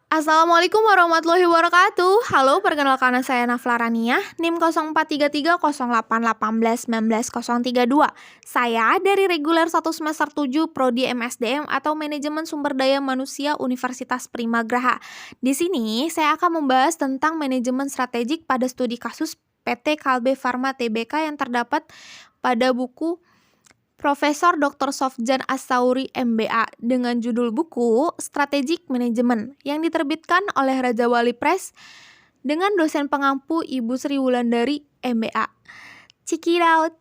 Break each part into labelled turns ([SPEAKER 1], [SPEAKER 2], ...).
[SPEAKER 1] Assalamualaikum warahmatullahi wabarakatuh. Halo, perkenalkan saya Nafla Rania, NIM 043308181932. Saya dari reguler 1 semester 7 Prodi MSDM atau Manajemen Sumber Daya Manusia Universitas Primagraha. Di sini saya akan membahas tentang manajemen strategik pada studi kasus PT Kalbe Farma Tbk yang terdapat pada buku Profesor Dr. Sofjan As-Sauri MBA dengan judul buku Strategic Management yang diterbitkan oleh Raja Wali Press dengan dosen pengampu Ibu Sri Wulandari MBA. Check it out.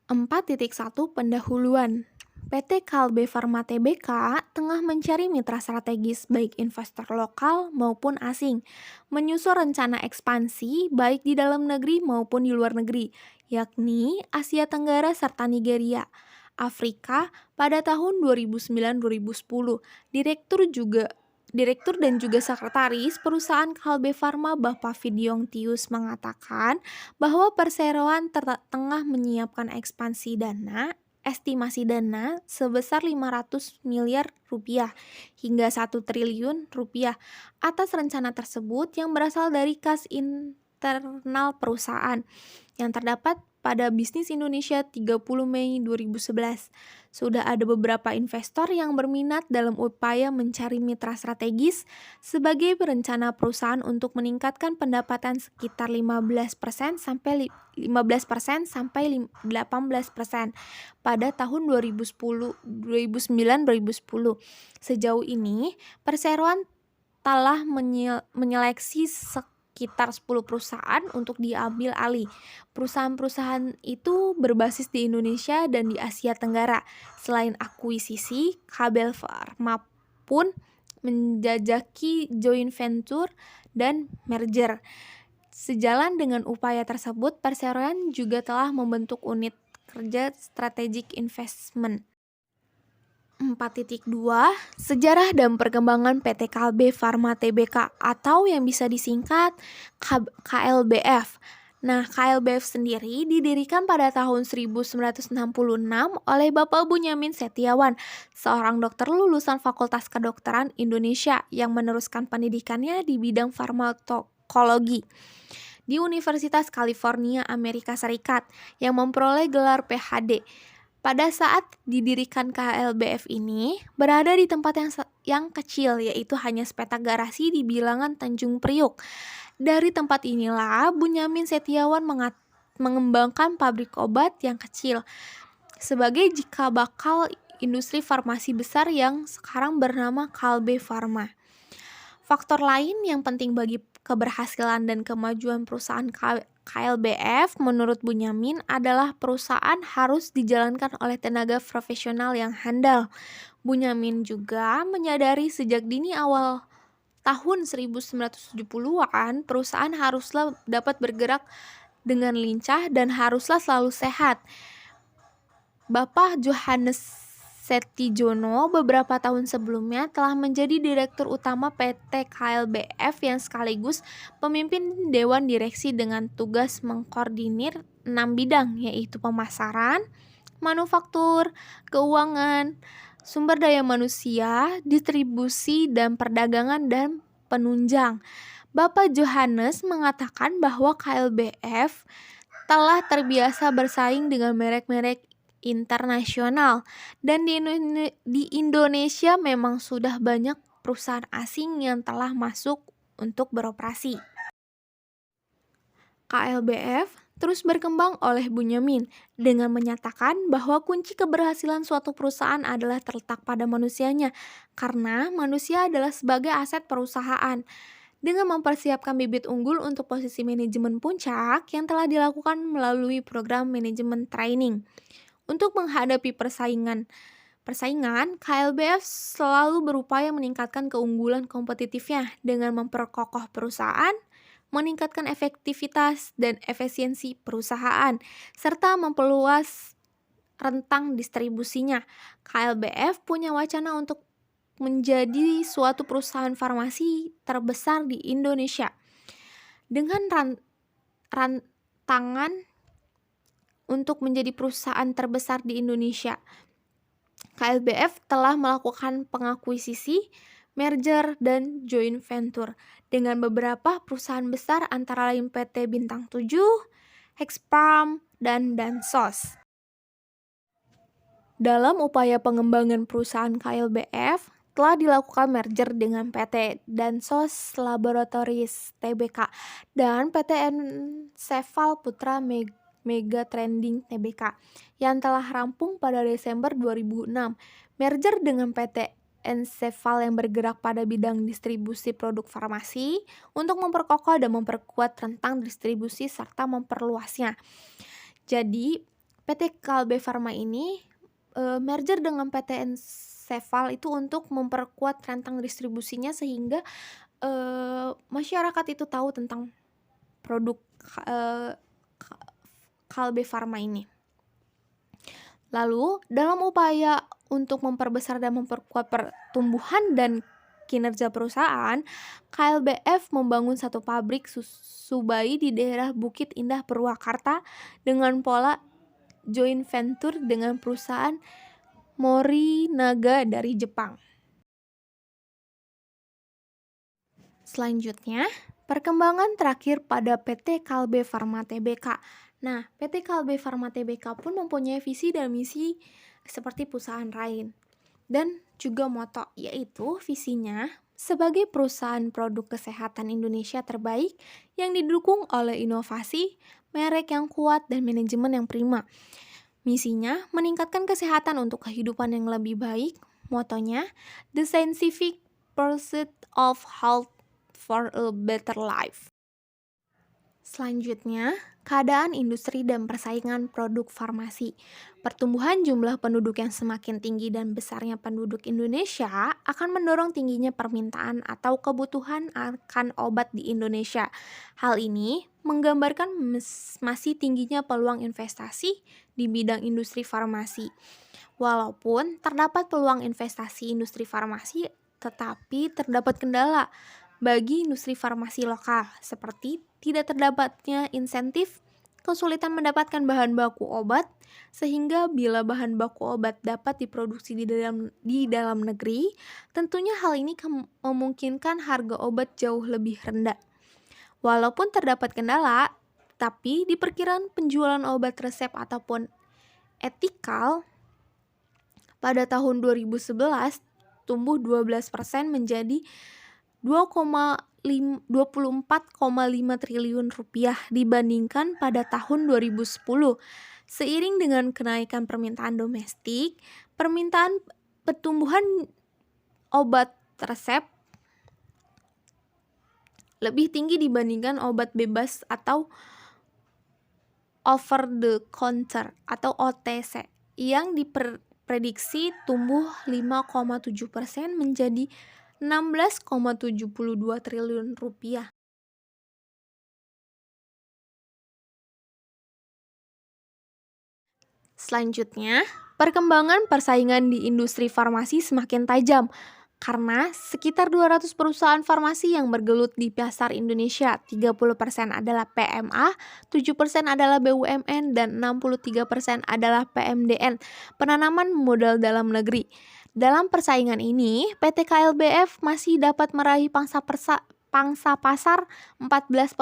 [SPEAKER 1] 4.1 Pendahuluan. PT Kalbe Farma Tbk tengah mencari mitra strategis baik investor lokal maupun asing, menyusun rencana ekspansi baik di dalam negeri maupun di luar negeri, yakni Asia Tenggara serta Nigeria, Afrika pada tahun 2009-2010. Direktur dan juga sekretaris perusahaan Kalbe Farma Bapak Fidiong Tius mengatakan bahwa perseroan tengah menyiapkan estimasi dana sebesar 500 miliar rupiah hingga 1 triliun rupiah atas rencana tersebut yang berasal dari kas internal perusahaan yang terdapat pada Bisnis Indonesia 30 Mei 2011. Sudah ada beberapa investor yang berminat dalam upaya mencari mitra strategis sebagai perencana perusahaan untuk meningkatkan pendapatan sekitar 15% sampai 18% pada tahun 2009-2010. Sejauh ini, perseroan telah menyeleksi sekitar 10 perusahaan untuk diambil alih. Perusahaan-perusahaan itu berbasis di Indonesia dan di Asia Tenggara. Selain akuisisi, Kalbe Farma pun menjajaki joint venture dan merger. Sejalan dengan upaya tersebut, perseroan juga telah membentuk unit kerja strategic investment. 4.2 Sejarah dan perkembangan PT Kalbe Farma Tbk atau yang bisa disingkat KLBF. Nah, KLBF sendiri didirikan pada tahun 1966 oleh Bapak Bunyamin Setiawan, seorang dokter lulusan Fakultas Kedokteran Indonesia yang meneruskan pendidikannya di bidang farmakologi di Universitas California, Amerika Serikat, yang memperoleh gelar PhD. Pada saat didirikan KLBF ini, berada di tempat yang kecil, yaitu hanya sepetak garasi di bilangan Tanjung Priuk. Dari tempat inilah Bunyamin Setiawan mengembangkan pabrik obat yang kecil sebagai jika bakal industri farmasi besar yang sekarang bernama Kalbe Farma. Faktor lain yang penting bagi keberhasilan dan kemajuan perusahaan KLBF menurut Bunyamin adalah perusahaan harus dijalankan oleh tenaga profesional yang handal. Bunyamin juga menyadari sejak dini awal tahun 1970-an perusahaan haruslah dapat bergerak dengan lincah dan haruslah selalu sehat. Bapak Johannes Settijono beberapa tahun sebelumnya telah menjadi Direktur Utama PT KLBF yang sekaligus pemimpin Dewan Direksi dengan tugas mengkoordinir 6 bidang, yaitu pemasaran, manufaktur, keuangan, sumber daya manusia, distribusi dan perdagangan, dan penunjang. Bapak Johannes mengatakan bahwa KLBF telah terbiasa bersaing dengan merek-merek internasional dan di Indonesia memang sudah banyak perusahaan asing yang telah masuk untuk beroperasi. KLBF terus berkembang oleh Bunyamin dengan menyatakan bahwa kunci keberhasilan suatu perusahaan adalah terletak pada manusianya, karena manusia adalah sebagai aset perusahaan. Dengan mempersiapkan bibit unggul untuk posisi manajemen puncak yang telah dilakukan melalui program manajemen training. Untuk menghadapi persaingan, KLBF selalu berupaya meningkatkan keunggulan kompetitifnya dengan memperkokoh perusahaan, meningkatkan efektivitas dan efisiensi perusahaan, serta memperluas rentang distribusinya. KLBF punya wacana untuk menjadi suatu perusahaan farmasi terbesar di Indonesia. Dengan rantangan untuk menjadi perusahaan terbesar di Indonesia, KLBF telah melakukan pengakuisisi merger, dan joint venture dengan beberapa perusahaan besar antara lain PT Bintang 7, Hexpharm, dan Dansos. Dalam upaya pengembangan perusahaan KLBF, telah dilakukan merger dengan PT Dansos Laboratories Tbk dan PT Encephal Putra Mega Trending Tbk yang telah rampung pada Desember 2006. Merger dengan PT Encephal yang bergerak pada bidang distribusi produk farmasi untuk memperkokoh dan memperkuat rentang distribusi serta memperluasnya. Jadi, PT Kalbe Farma ini merger dengan PT Encephal itu untuk memperkuat rentang distribusinya sehingga masyarakat itu tahu tentang produk Kalbe Farma ini. Lalu, dalam upaya untuk memperbesar dan memperkuat pertumbuhan dan kinerja perusahaan, KLBF membangun satu pabrik susu bayi di daerah Bukit Indah Purwakarta dengan pola joint venture dengan perusahaan Morinaga dari Jepang. Selanjutnya, perkembangan terakhir pada PT Kalbe Farma Tbk. Nah, PT Kalbe Farma Tbk pun mempunyai visi dan misi seperti perusahaan lain dan juga moto, yaitu visinya sebagai perusahaan produk kesehatan Indonesia terbaik yang didukung oleh inovasi, merek yang kuat, dan manajemen yang prima. Misinya meningkatkan kesehatan untuk kehidupan yang lebih baik. Motonya, The Scientific Pursuit of Health for a Better Life. Selanjutnya, keadaan industri dan persaingan produk farmasi. Pertumbuhan jumlah penduduk yang semakin tinggi dan besarnya penduduk Indonesia akan mendorong tingginya permintaan atau kebutuhan akan obat di Indonesia. Hal ini menggambarkan masih tingginya peluang investasi di bidang industri farmasi. Walaupun terdapat peluang investasi industri farmasi, tetapi terdapat kendala bagi industri farmasi lokal, seperti tidak terdapatnya insentif, kesulitan mendapatkan bahan baku obat, sehingga bila bahan baku obat dapat diproduksi di dalam negeri, tentunya hal ini memungkinkan harga obat jauh lebih rendah. Walaupun terdapat kendala, tapi diperkirakan penjualan obat resep ataupun etikal pada tahun 2011 tumbuh 12% menjadi 24,5 triliun rupiah dibandingkan pada tahun 2010. Seiring dengan kenaikan permintaan domestik, permintaan pertumbuhan obat resep lebih tinggi dibandingkan obat bebas atau over the counter atau OTC yang diprediksi tumbuh 5,7% menjadi 16,72 triliun rupiah. Selanjutnya, perkembangan persaingan di industri farmasi semakin tajam karena sekitar 200 perusahaan farmasi yang bergelut di pasar Indonesia. 30% adalah PMA, 7% adalah BUMN, dan 63% adalah PMDN, penanaman modal dalam negeri. Dalam persaingan ini, PT KLBF masih dapat meraih pangsa pasar 14%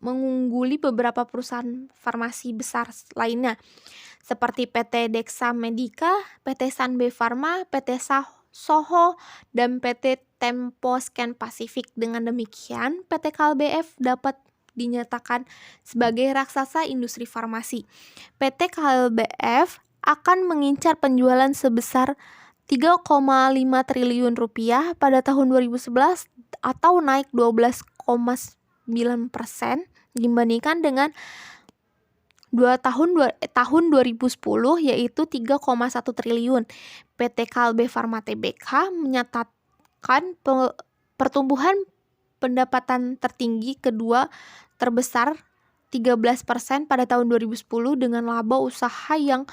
[SPEAKER 1] mengungguli beberapa perusahaan farmasi besar lainnya, seperti PT Dexa Medica, PT Sanbe Pharma, PT Soho, dan PT Tempo Scan Pacific. Dengan demikian, PT KLBF dapat dinyatakan sebagai raksasa industri farmasi. PT KLBF akan mengincar penjualan sebesar 3,5 triliun rupiah pada tahun 2011 atau naik 12,9% dibandingkan dengan tahun 2010, yaitu 3,1 triliun. PT Kalbe Farma Tbk menyatakan pertumbuhan pendapatan tertinggi kedua terbesar 13% pada tahun 2010 dengan laba usaha yang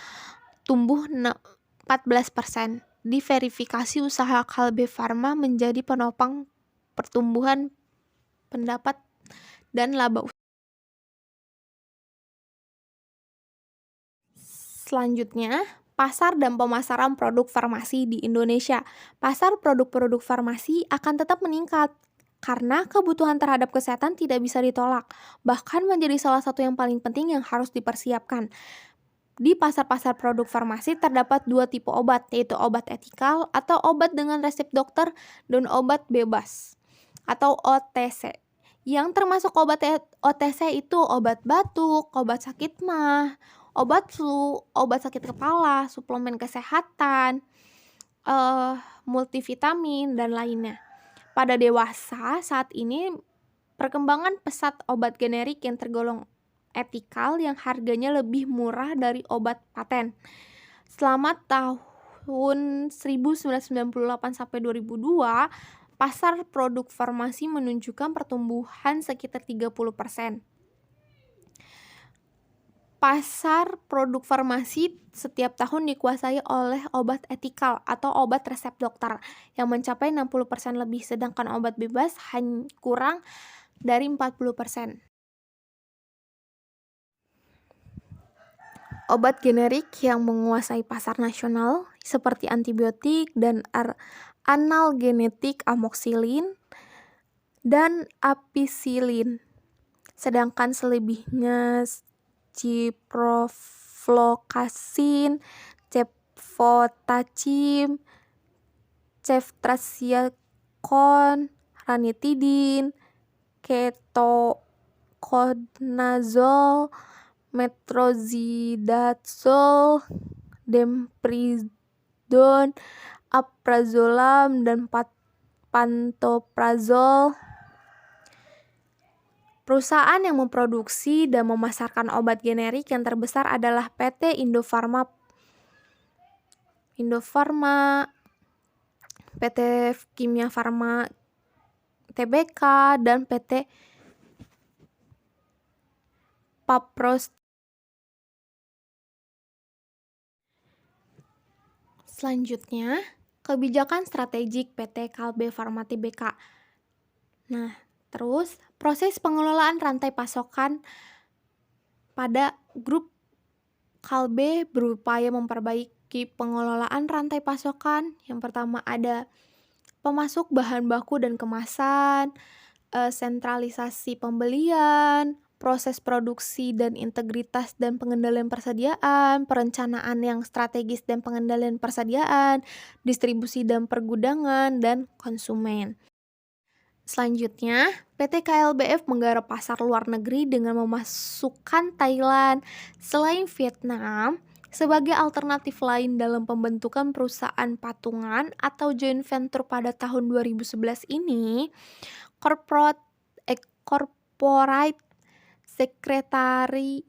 [SPEAKER 1] tumbuh 14%. Diverifikasi usaha Kalbe Farma menjadi penopang pertumbuhan pendapat dan laba usaha. Selanjutnya, Pasar dan pemasaran produk farmasi di Indonesia. Pasar produk-produk farmasi akan tetap meningkat karena kebutuhan terhadap kesehatan tidak bisa ditolak, bahkan menjadi salah satu yang paling penting yang harus dipersiapkan. Di pasar-pasar produk farmasi terdapat dua tipe obat, yaitu obat etikal atau obat dengan resep dokter dan obat bebas atau OTC. Yang termasuk obat OTC itu obat batuk, obat sakit mah, obat flu, obat sakit kepala, suplemen kesehatan, multivitamin, dan lainnya. Pada dewasa saat ini perkembangan pesat obat generik yang tergolong etikal yang harganya lebih murah dari obat paten. Selama tahun 1998 sampai 2002, pasar produk farmasi menunjukkan pertumbuhan sekitar 30%. Pasar produk farmasi setiap tahun dikuasai oleh obat etikal atau obat resep dokter yang mencapai 60% lebih, sedangkan obat bebas hanya kurang dari 40%. Obat generik yang menguasai pasar nasional seperti antibiotik dan analgenetik amoxicillin dan ampicillin. Sedangkan selebihnya ciprofloxacin, cefotaxime, ceftriaxone, ranitidin, ketoconazole, metronidazole, dexamethasone, alprazolam, dan pantoprazol. Perusahaan yang memproduksi dan memasarkan obat generik yang terbesar adalah PT Indofarma, PT Kimia Farma Tbk, dan PT Papros. Selanjutnya, kebijakan strategik PT Kalbe Farma Tbk. Nah, terus proses pengelolaan rantai pasokan pada grup Kalbe berupaya memperbaiki pengelolaan rantai pasokan. Yang pertama ada pemasok bahan baku dan kemasan, sentralisasi pembelian, proses produksi dan integritas dan pengendalian persediaan, perencanaan yang strategis dan pengendalian persediaan, distribusi dan pergudangan, dan konsumen. Selanjutnya, PT KLBF menggarap pasar luar negeri dengan memasukkan Thailand selain Vietnam sebagai alternatif lain dalam pembentukan perusahaan patungan atau joint venture pada tahun 2011 ini. Corporate Secretary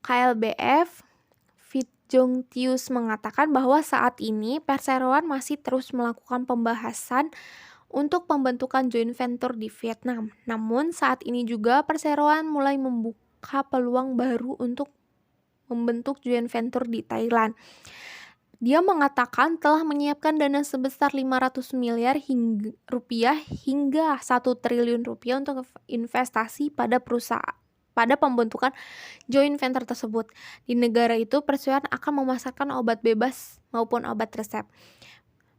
[SPEAKER 1] KLBF, Fit Jong Tius, mengatakan bahwa saat ini perseroan masih terus melakukan pembahasan untuk pembentukan joint venture di Vietnam. Namun saat ini juga perseroan mulai membuka peluang baru untuk membentuk joint venture di Thailand. Dia mengatakan telah menyiapkan dana sebesar 500 miliar rupiah hingga 1 triliun rupiah untuk investasi pada pembentukan joint venture tersebut. Di negara itu, perseroan akan memasarkan obat bebas maupun obat resep.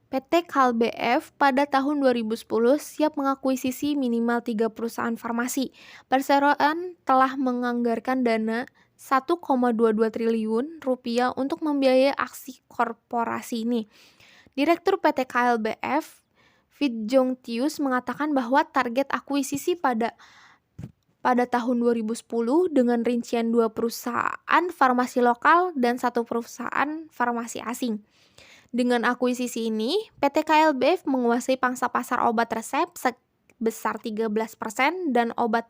[SPEAKER 1] PT KLBF pada tahun 2010 siap mengakuisisi minimal 3 perusahaan farmasi. Perseroan telah menganggarkan dana 1,22 triliun rupiah untuk membiayai aksi korporasi ini. Direktur PT KLBF, Fit Jong Tius, mengatakan bahwa target akuisisi pada tahun 2010 dengan rincian 2 perusahaan farmasi lokal dan 1 perusahaan farmasi asing. Dengan akuisisi ini, PT KLBF menguasai pangsa pasar obat resep sebesar 13% dan obat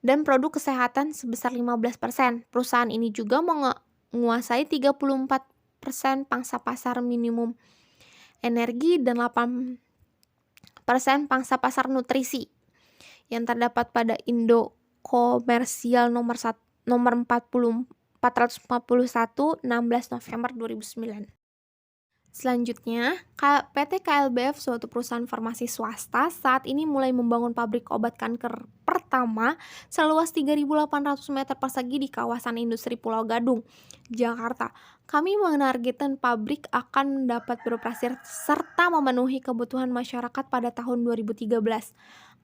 [SPEAKER 1] dan produk kesehatan sebesar 15%. Perusahaan ini juga menguasai 34% pangsa pasar minimum energi dan 8% pangsa pasar nutrisi yang terdapat pada Indo Komersial nomor 441 16 November 2009. Selanjutnya, PT KLBF, suatu perusahaan farmasi swasta, saat ini mulai membangun pabrik obat kanker pertama seluas 3.800 meter persegi di kawasan industri Pulau Gadung, Jakarta. Kami menargetkan pabrik akan dapat beroperasi serta memenuhi kebutuhan masyarakat pada tahun 2013.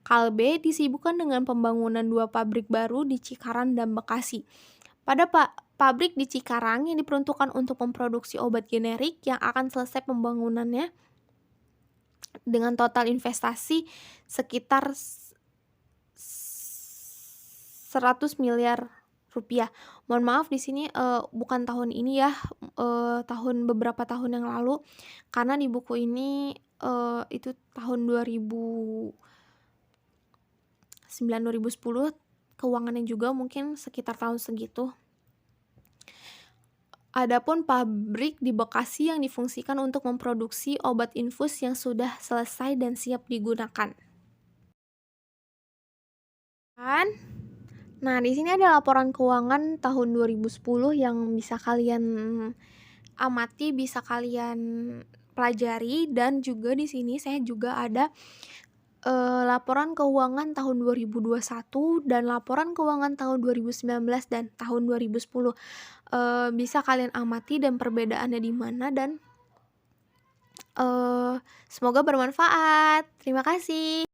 [SPEAKER 1] Kalbe disibukkan dengan pembangunan 2 pabrik baru di Cikarang dan Bekasi. Pada pabrik di Cikarang yang diperuntukkan untuk memproduksi obat generik yang akan selesai pembangunannya dengan total investasi sekitar 100 miliar rupiah. Mohon maaf di sini bukan tahun ini ya, beberapa tahun yang lalu, karena di buku ini itu tahun 2009-2010, keuangannya juga mungkin sekitar tahun segitu. Adapun pabrik di Bekasi yang difungsikan untuk memproduksi obat infus yang sudah selesai dan siap digunakan. Nah, di sini ada laporan keuangan tahun 2010 yang bisa kalian amati, bisa kalian pelajari, dan juga di sini saya juga ada laporan keuangan tahun 2021 dan laporan keuangan tahun 2019 dan tahun 2010. Bisa kalian amati dan perbedaannya di mana, dan semoga bermanfaat. Terima kasih.